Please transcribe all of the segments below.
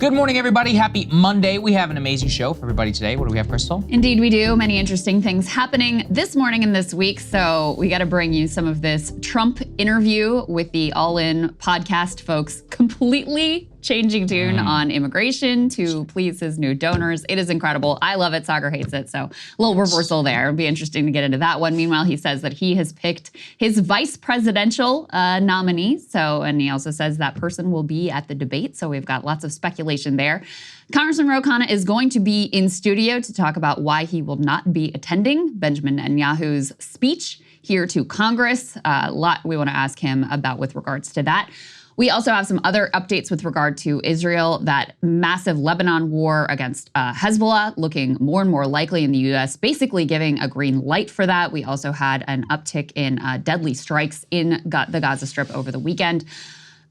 Good morning, everybody. Happy Monday. We have an amazing show for everybody today. What do we have, Krystal? Indeed, we do. Many interesting things happening this morning and this week. So we got to bring you some of this Trump interview with the All In podcast folks, completely changing tune on immigration to please his new donors. It is incredible. I love it. Saagar hates it. So a little reversal there. It'll be interesting to get into that one. Meanwhile, he says that he has picked his vice presidential nominee. And he also says that person will be at the debate. So we've got lots of speculation there. Congressman Ro Khanna is going to be in studio to talk about why he will not be attending Benjamin Netanyahu's speech here to Congress. A lot we want to ask him about with regards to that. We also have some other updates with regard to Israel, that massive Lebanon war against Hezbollah looking more and more likely in the U.S., basically giving a green light for that. We also had an uptick in deadly strikes in the Gaza Strip over the weekend.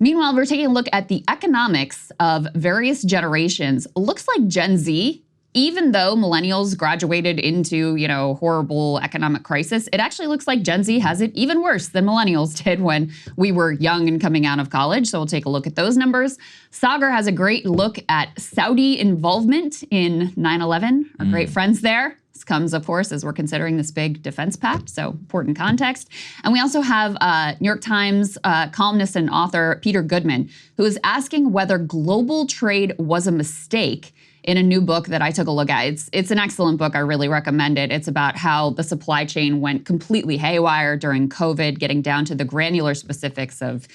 Meanwhile, we're taking a look at the economics of various generations. Looks like Gen Z, even though millennials graduated into, horrible economic crisis, it actually looks like Gen Z has it even worse than millennials did when we were young and coming out of college. So we'll take a look at those numbers. Saagar has a great look at Saudi involvement in 9/11. Our great friends there. This comes, of course, as we're considering this big defense pact, so important context. And we also have New York Times columnist and author Peter Goodman, who is asking whether global trade was a mistake in a new book that I took a look at. It's an excellent book. I really recommend it. It's about how the supply chain went completely haywire during COVID, getting down to the granular specifics of,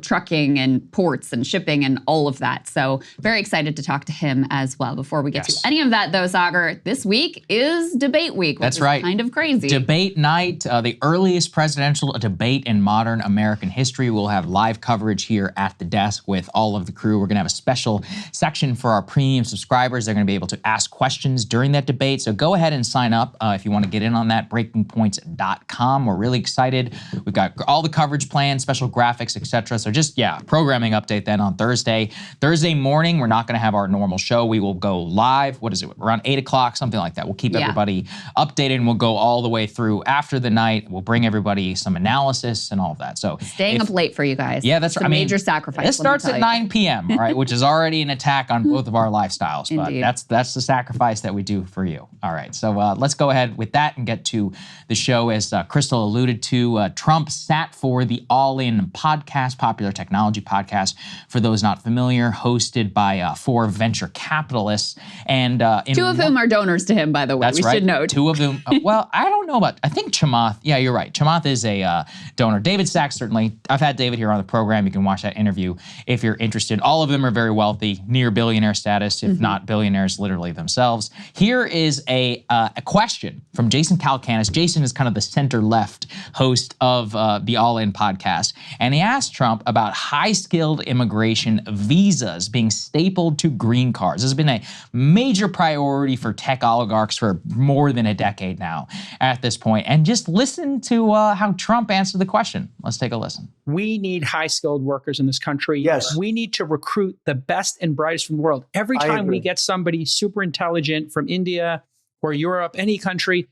trucking and ports and shipping and all of that. So very excited to talk to him as well. Before we get to any of that, though, Saagar, this week is debate week, which is kind of crazy. Debate night, the earliest presidential debate in modern American history. We'll have live coverage here at the desk with all of the crew. We're going to have a special section for our premium subscribers. They're going to be able to ask questions during that debate. So go ahead and sign up if you want to get in on that, breakingpoints.com. We're really excited. We've got all the coverage planned, special graphics, etc. So just, programming update then on Thursday. Thursday morning, we're not going to have our normal show. We will go live. What is it? Around 8 o'clock, something like that. We'll keep everybody updated and we'll go all the way through after the night. We'll bring everybody some analysis and all of that. So staying up late for you guys. Yeah, that's right. Major sacrifice. This starts at 9 p.m., all right, which is already an attack on both of our lifestyles. But that's the sacrifice that we do for you. All right, so let's go ahead with that and get to the show. As Krystal alluded to, Trump sat for the All In podcast, popular technology podcast, for those not familiar, hosted by 4 venture capitalists. And 2 of whom are donors to him, by the way. That's we right. should note. 2 of them. Well, I don't know about, I think Chamath, yeah, you're right. Chamath is a donor. David Sachs, certainly. I've had David here on the program. You can watch that interview if you're interested. All of them are very wealthy, near billionaire status, if not billionaires literally themselves. Here is a question from Jason Calacanis. Jason is kind of the center-left host of the All In podcast. And he asked Trump about high-skilled immigration visas being stapled to green cards. This has been a major priority for tech oligarchs for more than a decade now at this point. And just listen to how Trump answered the question. Let's take a listen. We need high-skilled workers in this country. Yes. We need to recruit the best and brightest from the world. Every time we get somebody super intelligent from India or Europe, any country,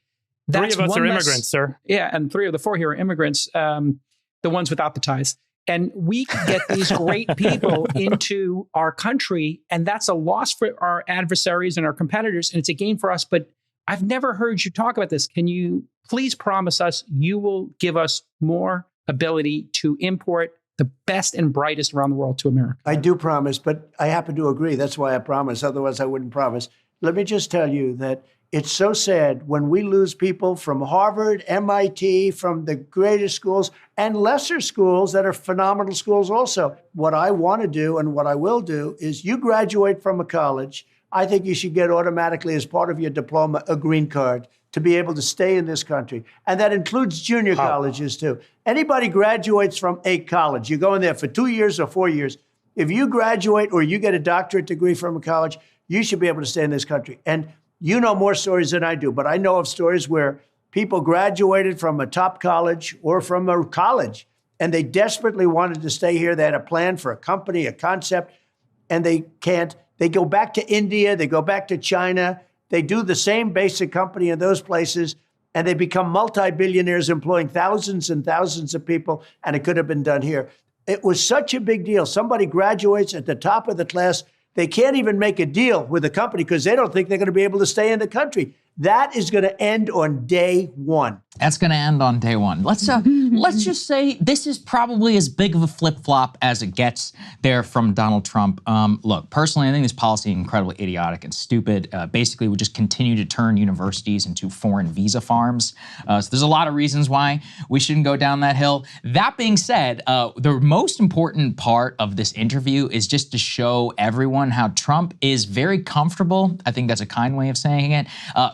that's 3 of us are immigrants, sir. Yeah, and 3 of the 4 here are immigrants, the ones without the ties. And we can get these great people into our country, and that's a loss for our adversaries and our competitors, and it's a gain for us. But I've never heard you talk about this. Can you please promise us you will give us more ability to import the best and brightest around the world to America? I do promise, but I happen to agree. That's why I promise. Otherwise, I wouldn't promise. Let me just tell you that it's so sad when we lose people from Harvard, MIT, from the greatest schools and lesser schools that are phenomenal schools also. What I want to do and what I will do is you graduate from a college, I think you should get automatically as part of your diploma a green card to be able to stay in this country. And that includes junior colleges too. Anybody graduates from a college, you go in there for 2 years or 4 years. If you graduate or you get a doctorate degree from a college, you should be able to stay in this country. And you know more stories than I do, but I know of stories where people graduated from a top college or from a college, and they desperately wanted to stay here. They had a plan for a company, a concept, and they can't. They go back to India, they go back to China, they do the same basic company in those places, and they become multi-billionaires employing thousands and thousands of people, and it could have been done here. It was such a big deal. Somebody graduates at the top of the class, They can't even make a deal with the company because they don't think they're going to be able to stay in the country. That is going to end on day one. That's going to end on day one. Let's just say this is probably as big of a flip-flop as it gets there from Donald Trump. Look, personally, I think this policy is incredibly idiotic and stupid. Basically, would just continue to turn universities into foreign visa farms. So there's a lot of reasons why we shouldn't go down that hill. That being said, the most important part of this interview is just to show everyone how Trump is very comfortable, I think that's a kind way of saying it,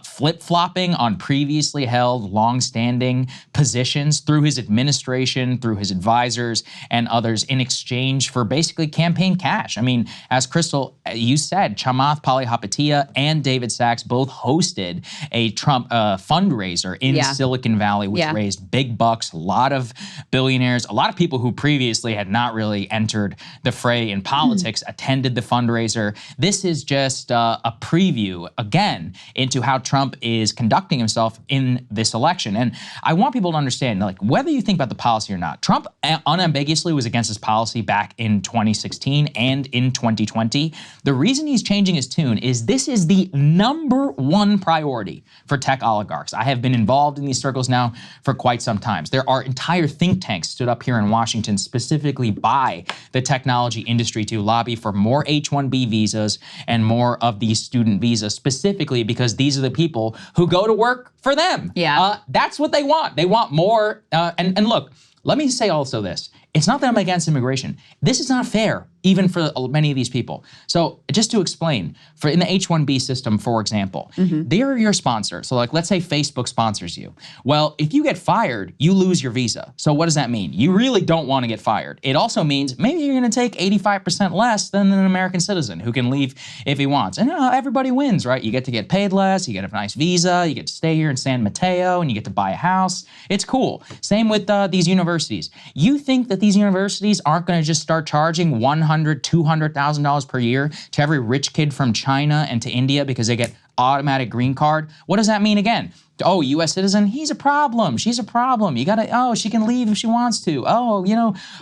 flip-flopping on previously held long-standing positions through his administration, through his advisors and others in exchange for basically campaign cash. I mean, as Krystal, you said, Chamath Palihapitiya and David Sacks both hosted a Trump fundraiser in Silicon Valley, which raised big bucks, a lot of billionaires, a lot of people who previously had not really entered the fray in politics attended the fundraiser. This is just a preview, again, into how Trump is conducting himself in this election. And I want people to understand, like, whether you think about the policy or not, Trump unambiguously was against this policy back in 2016 and in 2020. The reason he's changing his tune is this is the #1 priority for tech oligarchs. I have been involved in these circles now for quite some time. There are entire think tanks stood up here in Washington specifically by the technology industry to lobby for more H-1B visas and more of these student visas, specifically because these are the people who go to work for them. That's what they want. They want more. And look, let me say also this. It's not that I'm against immigration. This is not fair, even for many of these people. So just to explain, for in the H-1B system, for example, they're your sponsor. So like, let's say Facebook sponsors you. Well, if you get fired, you lose your visa. So what does that mean? You really don't want to get fired. It also means maybe you're going to take 85% less than an American citizen who can leave if he wants. And everybody wins, right? You get paid less, you get a nice visa, you get to stay here in San Mateo, and you get to buy a house. It's cool. Same with these universities. You think that these universities aren't going to just start charging $100,000, $200,000 per year to every rich kid from China and to India because they get automatic green card? What does that mean again? Oh, U.S. citizen, he's a problem. She's a problem. You gotta, oh, she can leave if she wants to. Oh,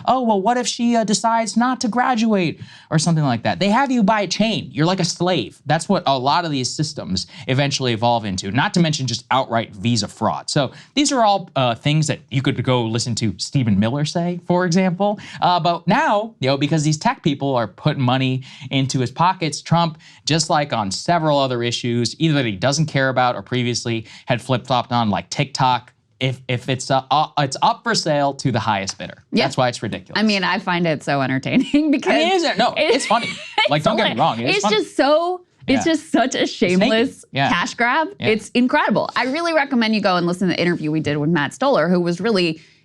well, what if she decides not to graduate or something like that? They have you by a chain. You're like a slave. That's what a lot of these systems eventually evolve into, not to mention just outright visa fraud. So these are all things that you could go listen to Stephen Miller say, for example. But now, because these tech people are putting money into his pockets, Trump, just like on several other issues, either that he doesn't care about or previously had flip-flopped on, like TikTok, if it's up for sale to the highest bidder. That's why it's ridiculous. I mean, I find it so entertaining because it's funny. Like, don't get me wrong, it's funny. Just so. It's just such a shameless cash grab. It's incredible. I really recommend you go and listen to the interview we did with Matt Stoller, who was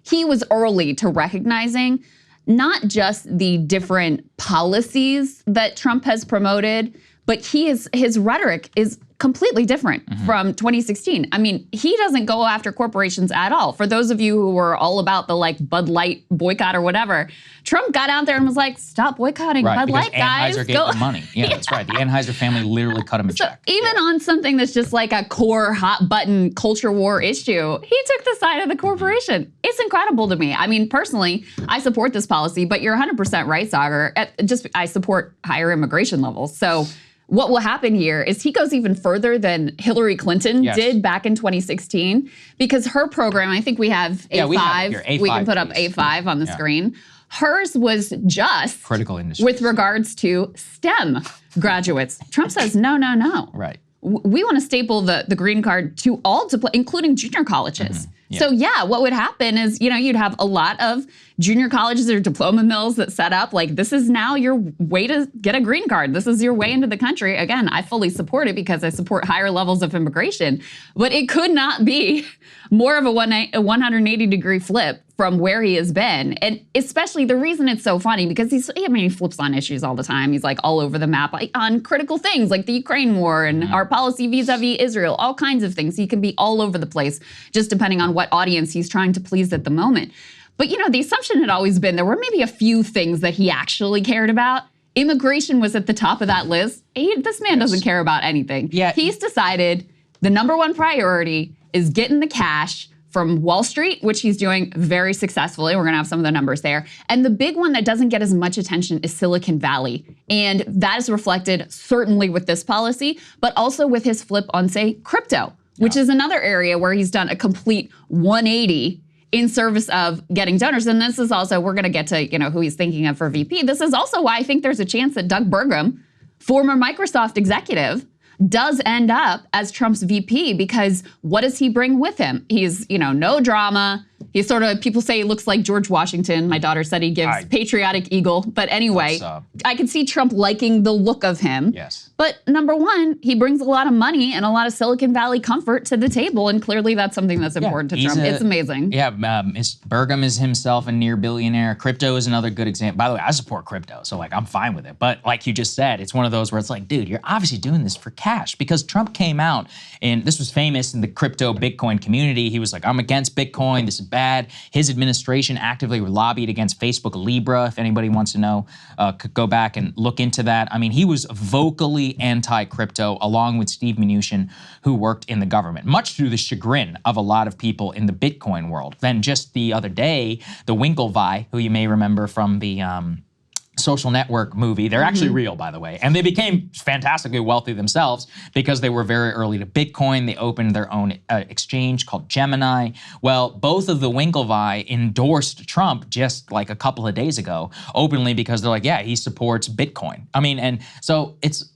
he was early to recognizing not just the different policies that Trump has promoted, but his rhetoric is completely different from 2016. I mean, he doesn't go after corporations at all. For those of you who were all about the Bud Light boycott or whatever, Trump got out there and was like, stop boycotting Bud Light, guys. Anheuser gave them money. Yeah, that's right. The Anheuser family literally cut him a check. Even on something that's just like a core hot button culture war issue, he took the side of the corporation. It's incredible to me. I mean, personally, I support this policy, but you're 100% right, Saagar. I support higher immigration levels. So what will happen here is he goes even further than Hillary Clinton did back in 2016, because her program, I think we have A5. We have it here. A5, we can put up A5 on the screen. Hers was just critical industry with regards to STEM graduates. Trump says, no. Right. We want to staple the green card to all, including junior colleges. So what would happen is, you'd have a lot of junior colleges or diploma mills that set up like, this is now your way to get a green card. This is your way into the country. Again, I fully support it because I support higher levels of immigration, but it could not be more of a 180-degree flip from where he has been. And especially the reason it's so funny, because he flips on issues all the time. He's like all over the map on critical things like the Ukraine war and our policy vis-a-vis Israel, all kinds of things. He can be all over the place, just depending on what audience he's trying to please at the moment. But the assumption had always been there were maybe a few things that he actually cared about. Immigration was at the top of that list. This man doesn't care about anything. He's decided the #1 priority is getting the cash from Wall Street, which he's doing very successfully. We're going to have some of the numbers there. And the big one that doesn't get as much attention is Silicon Valley. And that is reflected certainly with this policy, but also with his flip on, say, crypto, which is another area where he's done a complete 180 in service of getting donors. And this is also, we're going to get to, who he's thinking of for VP. This is also why I think there's a chance that Doug Burgum, former Microsoft executive, does end up as Trump's VP, because what does he bring with him? He's, no drama. He's sort of, people say he looks like George Washington. My daughter said he gives patriotic eagle. But anyway, I can see Trump liking the look of him. Yes. But number one, he brings a lot of money and a lot of Silicon Valley comfort to the table. And clearly that's something that's important to Trump. It's amazing. Yeah, Burgum is himself a near billionaire. Crypto is another good example. By the way, I support crypto, so I'm fine with it. But like you just said, it's one of those where it's like, dude, you're obviously doing this for cash, because Trump came out, and this was famous in the crypto Bitcoin community. He was like, I'm against Bitcoin. This is bad. His administration actively lobbied against Facebook Libra. If anybody wants to know, could go back and look into that. I mean, he was vocally anti-crypto, along with Steve Mnuchin, who worked in the government, much to the chagrin of a lot of people in the Bitcoin world. Then just the other day, the Winklevi, who you may remember from the Social Network movie. They're actually real, by the way. And they became fantastically wealthy themselves because they were very early to Bitcoin. They opened their own exchange called Gemini. Well, both of the Winklevi endorsed Trump just like a couple of days ago openly, because they're like, yeah, he supports Bitcoin. I mean, and so it's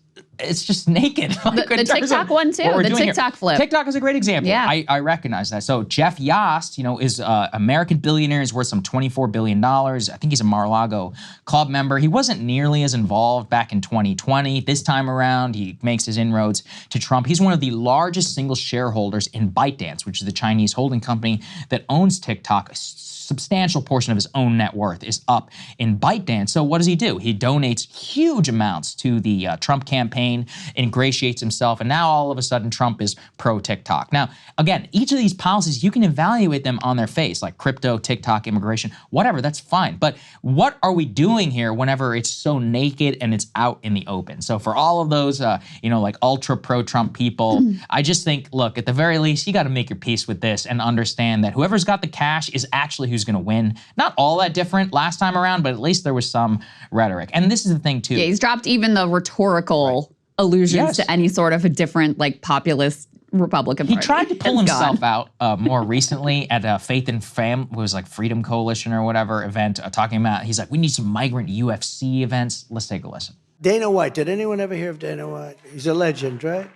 just naked. The TikTok one too, the TikTok flip. TikTok is a great example. Yeah. I recognize that. So Jeff Yost, is American billionaire, is worth some $24 billion. I think he's a Mar-a-Lago club member. He wasn't nearly as involved back in 2020. This time around, he makes his inroads to Trump. He's one of the largest single shareholders in ByteDance, which is the Chinese holding company that owns TikTok. Substantial portion of his own net worth is up in ByteDance. So what does he do? He donates huge amounts to the Trump campaign, ingratiates himself, and now all of a sudden Trump is pro-TikTok. Now, again, each of these policies, you can evaluate them on their face, like crypto, TikTok, immigration, whatever, that's fine. But what are we doing here whenever it's so naked and it's out in the open? So for all of those, like ultra pro-Trump people, I just think, look, at the very least, you got to make your peace with this and understand that whoever's got the cash is actually who's going to win. Not all that different last time around, but at least there was some rhetoric. And this is the thing too. Yeah, he's dropped even the rhetorical allusions to any sort of a different populist Republican Party. He tried to pull himself out more recently at a Faith and was like Freedom Coalition or whatever event, talking about, he's like, we need some migrant UFC events. Let's take a listen. Dana White. Did anyone ever hear of Dana White? He's a legend, right?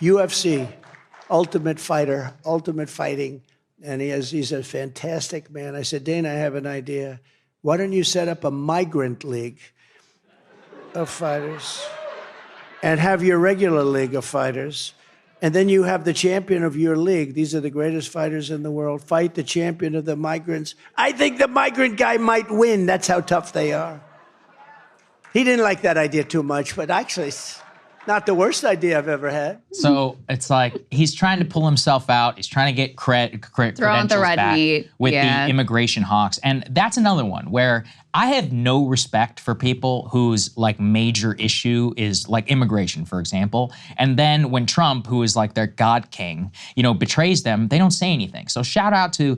UFC, ultimate fighter, ultimate fighting. And he's a fantastic man. I said, Dana, I have an idea. Why don't you set up a migrant league of fighters and have your regular league of fighters? And then you have the champion of your league. These are the greatest fighters in the world. Fight the champion of the migrants. I think the migrant guy might win. That's how tough they are. He didn't like that idea too much, but actually, it's not the worst idea I've ever had. So it's like he's trying to pull himself out. He's trying to get credentials back with the immigration hawks. And that's another one where I have no respect for people whose major issue is immigration, for example. And then when Trump, who is their God king, betrays them, they don't say anything. So shout out to,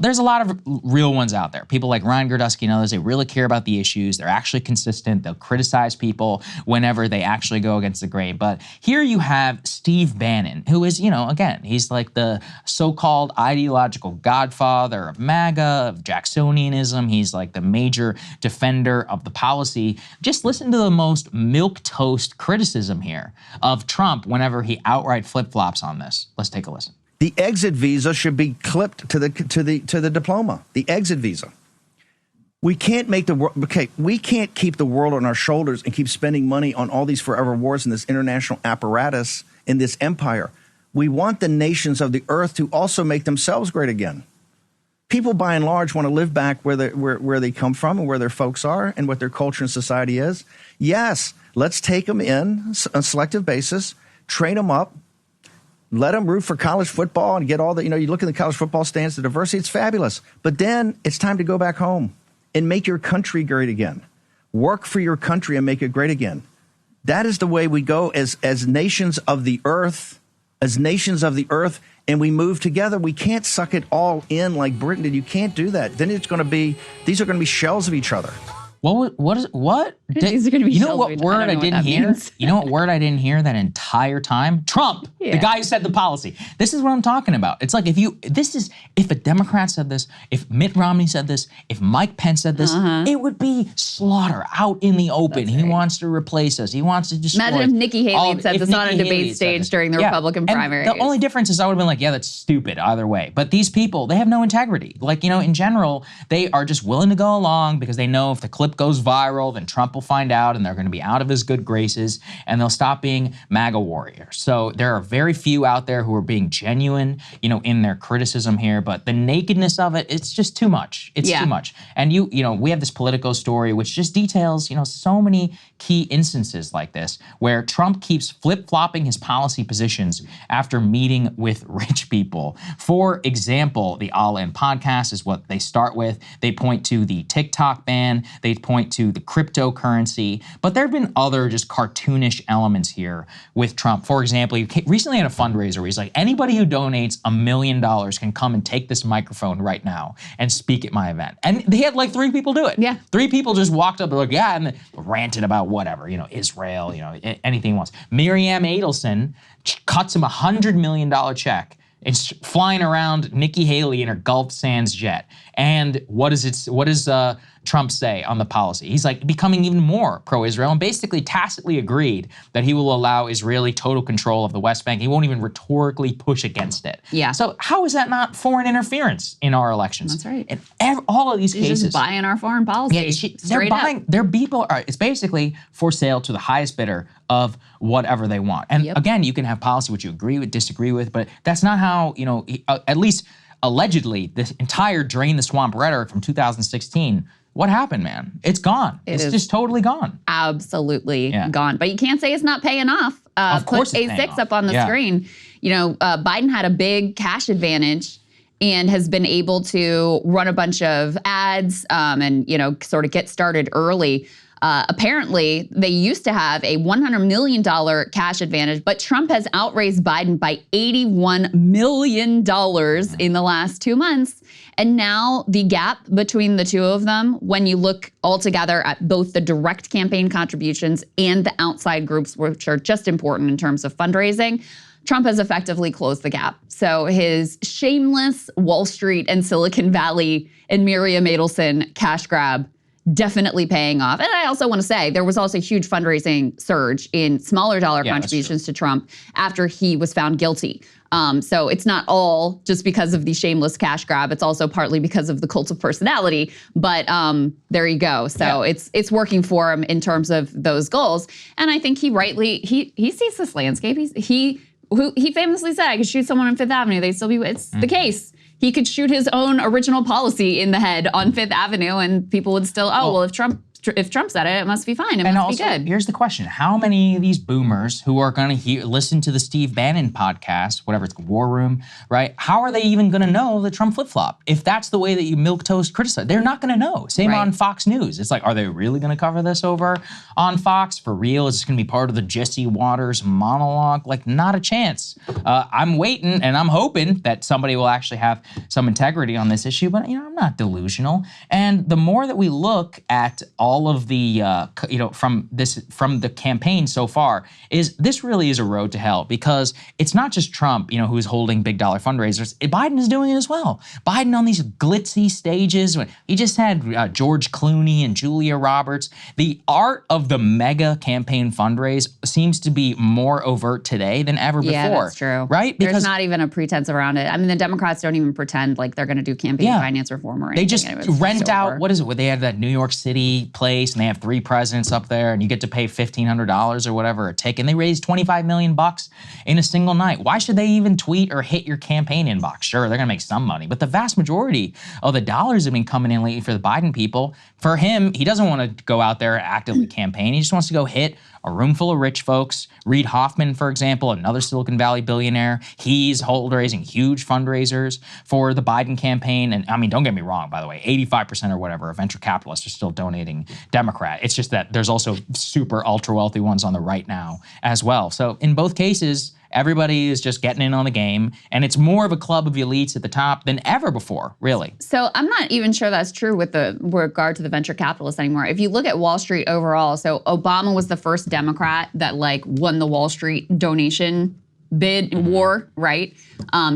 there's a lot of real ones out there. People like Ryan Gerdusky and others, they really care about the issues. They're actually consistent. They'll criticize people whenever they actually go against the grain. But here you have Steve Bannon, who is, again, he's the so-called ideological godfather of MAGA, of Jacksonianism. He's the major defender of the policy. Just listen to the most milquetoast criticism here of Trump whenever he outright flip-flops on this. Let's take a listen. The exit visa should be clipped to the diploma. The exit visa. We can't make the world. Okay, we can't keep the world on our shoulders and keep spending money on all these forever wars in this international apparatus in this empire. We want the nations of the earth to also make themselves great again. People, by and large, want to live back where they come from and where their folks are and what their culture and society is. Yes, let's take them in on a selective basis, train them up, let them root for college football and get all the, you look in the college football stands, the diversity, it's fabulous. But then it's time to go back home and make your country great again. Work for your country and make it great again. That is the way we go as nations of the earth. as nations of the earth and we move together. We can't suck it all in like Britain did. You can't do that. Then these are going to be shells of each other. What? These are going to be You know shells what of each- word I don't know what didn't that hear? means. You know what word I didn't hear that entire time? Trump, the guy who said the policy. This is what I'm talking about. It's like if a Democrat said this, if Mitt Romney said this, if Mike Pence said this, it would be slaughter out in the open. He wants to replace us. He wants to destroy Imagine if Nikki Haley all- had said if this on a Nikki Haley debate had said stage this. during the Republican And primaries. the only difference is I would have been like, yeah, that's stupid either way. But these people, they have no integrity. Like, in general, they are just willing to go along because they know if the clip goes viral, then Trump will find out and they're going to be out of his good graces and they'll stop being MAGA warriors. So there are very few out there who are being genuine, in their criticism here, but the nakedness of it, it's just too much. It's too much. And we have this Politico story which just details, so many key instances like this where Trump keeps flip-flopping his policy positions after meeting with rich people. For example, the All In podcast is what they start with. They point to the TikTok ban. They point to the cryptocurrency. But there have been other just cartoonish elements here with Trump. For example, he recently had a fundraiser where he's like, anybody who donates $1 million can come and take this microphone right now and speak at my event. And they had like 3 people do it. Yeah. 3 people just walked up and like, yeah, and then ranted about whatever, Israel, anything he wants. Miriam Adelson cuts him $100 million check. It's flying around Nikki Haley in her Gulf Sands jet. And what does Trump say on the policy? He's like becoming even more pro-Israel and basically tacitly agreed that he will allow Israeli total control of the West Bank. He won't even rhetorically push against it. Yeah. So how is that not foreign interference in our elections? That's right. And all of these He's cases. just buying our foreign policy. Their people are, it's basically for sale to the highest bidder of whatever they want. And again, you can have policy which you agree with, disagree with, but that's not how, at least allegedly, this entire drain the swamp rhetoric from 2016, what happened, man? It's gone. It's just totally gone. Absolutely gone. But you can't say it's not paying off. Of course put it's paying A6 off. up on the screen. Biden had a big cash advantage and has been able to run a bunch of ads and sort of get started early. Apparently, they used to have a $100 million cash advantage, but Trump has outraised Biden by $81 million in the last 2 months. And now the gap between the two of them, when you look altogether at both the direct campaign contributions and the outside groups, which are just important in terms of fundraising, Trump has effectively closed the gap. So his shameless Wall Street and Silicon Valley and Miriam Adelson cash grab definitely paying off. And I also want to say there was also a huge fundraising surge in smaller dollar contributions to Trump after he was found guilty. So it's not all just because of the shameless cash grab. It's also partly because of the cult of personality. But there you go. So it's working for him in terms of those goals. And I think he sees this landscape. He famously said, I could shoot someone on Fifth Avenue. They'd still be, it's the case. He could shoot his own original policy in the head on Fifth Avenue and people would still, if Trump said it must be fine. It must be good. Here's the question. How many of these boomers who are going to listen to the Steve Bannon podcast, whatever it's War Room, right? How are they even going to know the Trump flip-flop? If that's the way that you milquetoast criticize, they're not going to know. Same on Fox News. It's like, are they really going to cover this over on Fox? For real? Is this going to be part of the Jesse Waters monologue? Like, not a chance. I'm waiting and I'm hoping that somebody will actually have some integrity on this issue, but I'm not delusional. And the more that we look at all of the, from the campaign so far, this really is a road to hell because it's not just Trump, who's holding big dollar fundraisers. Biden is doing it as well. Biden on these glitzy stages. He just had George Clooney and Julia Roberts. The art of the mega campaign fundraise seems to be more overt today than ever before. Yeah, that's true. Right? There's not even a pretense around it. I mean, the Democrats don't even pretend like they're going to do campaign finance reform or anything. They just rent out, what is it? They have that New York City place and they have 3 presidents up there and you get to pay $1,500 or whatever a ticket. And they raised $25 million in a single night. Why should they even tweet or hit your campaign inbox? Sure, they're going to make some money, but the vast majority of the dollars have been coming in lately for the Biden people. For him, he doesn't want to go out there and actively campaign. He just wants to go hit a room full of rich folks. Reid Hoffman, for example, another Silicon Valley billionaire, he's raising huge fundraisers for the Biden campaign. And I mean, don't get me wrong, by the way, 85% or whatever of venture capitalists are still donating Democrat. It's just that there's also super ultra wealthy ones on the right now as well. So in both cases, Everybody is just getting in on the game, and it's more of a club of elites at the top than ever before, really. So I'm not even sure that's true with regard to the venture capitalists anymore. If you look at Wall Street overall, so Obama was the first Democrat that like won the Wall Street donation bid war, right?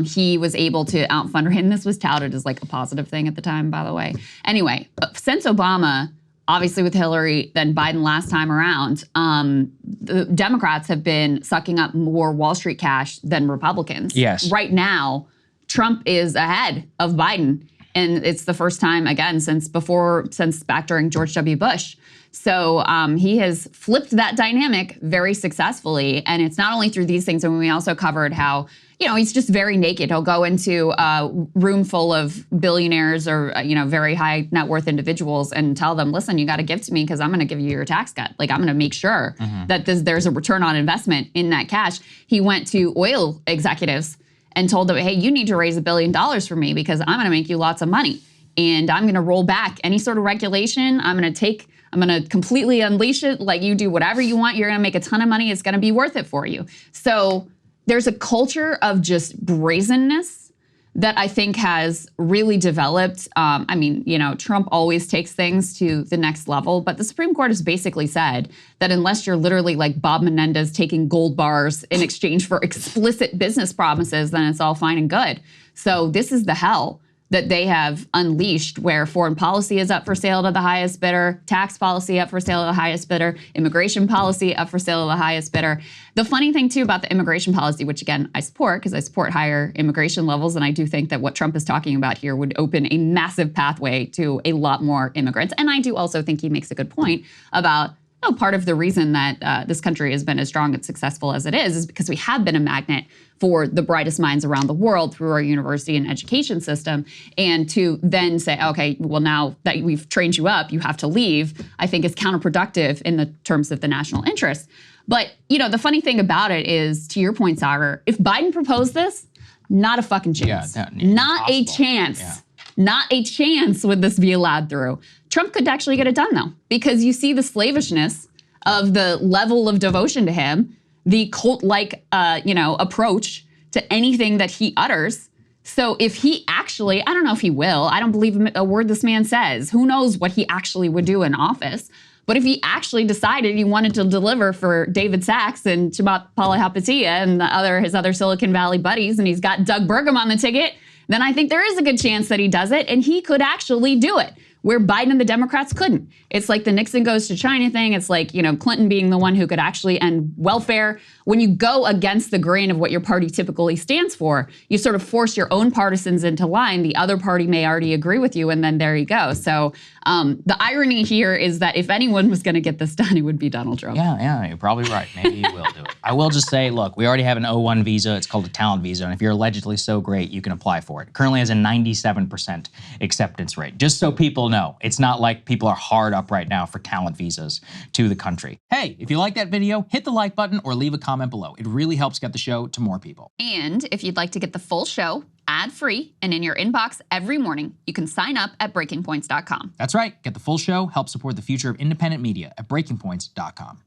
He was able to outfund her, and this was touted as like a positive thing at the time, by the way. Anyway, since Obama, obviously with Hillary, then Biden last time around, the Democrats have been sucking up more Wall Street cash than Republicans. Yes. Right now, Trump is ahead of Biden. And it's the first time, again, since back during George W. Bush. So he has flipped that dynamic very successfully. And it's not only through these things, and we also covered how, he's just very naked. He'll go into a room full of billionaires or, very high net worth individuals and tell them, listen, you got to give to me because I'm going to give you your tax cut. Like, I'm going to make sure that there's a return on investment in that cash. He went to oil executives and told them, hey, you need to raise $1 billion for me because I'm going to make you lots of money. And I'm going to roll back any sort of regulation. I'm going to completely unleash it. Like, you do whatever you want. You're going to make a ton of money. It's going to be worth it for you. So there's a culture of just brazenness that I think has really developed. Trump always takes things to the next level, but the Supreme Court has basically said that unless you're literally like Bob Menendez taking gold bars in exchange for explicit business promises, then it's all fine and good. So this is the hell that they have unleashed, where foreign policy is up for sale to the highest bidder, tax policy up for sale to the highest bidder, immigration policy up for sale to the highest bidder. The funny thing too about the immigration policy, which again I support because I support higher immigration levels, and I do think that what Trump is talking about here would open a massive pathway to a lot more immigrants. And I do also think he makes a good point about part of the reason that this country has been as strong and successful as it is because we have been a magnet for the brightest minds around the world through our university and education system. And to then say, okay, well, now that we've trained you up, you have to leave, I think is counterproductive in the terms of the national interest. But, the funny thing about it is, to your point, Saagar, if Biden proposed this, not a fucking chance. Yeah, not a chance. Yeah. Not a chance would this be allowed through. Trump could actually get it done, though, because you see the slavishness of the level of devotion to him, the cult-like, approach to anything that he utters. So if he actually, I don't know if he will, I don't believe a word this man says. Who knows what he actually would do in office? But if he actually decided he wanted to deliver for David Sachs and Chamath Palihapitiya and his other Silicon Valley buddies, and he's got Doug Burgum on the ticket, then I think there is a good chance that he does it, and he could actually do it, where Biden and the Democrats couldn't. It's like the Nixon goes to China thing. It's like, Clinton being the one who could actually end welfare. When you go against the grain of what your party typically stands for, you sort of force your own partisans into line. The other party may already agree with you, and then there you go. So the irony here is that if anyone was going to get this done, it would be Donald Trump. Yeah, you're probably right. Maybe he will do it. I will just say, look, we already have an O1 visa. It's called a talent visa, and if you're allegedly so great, you can apply for it. Currently has a 97% acceptance rate. Just so people know, it's not like people are hard up right now for talent visas to the country. Hey, if you like that video, hit the like button or leave a comment below. It really helps get the show to more people. And if you'd like to get the full show ad-free and in your inbox every morning, you can sign up at breakingpoints.com. That's right. Get the full show, help support the future of independent media at breakingpoints.com.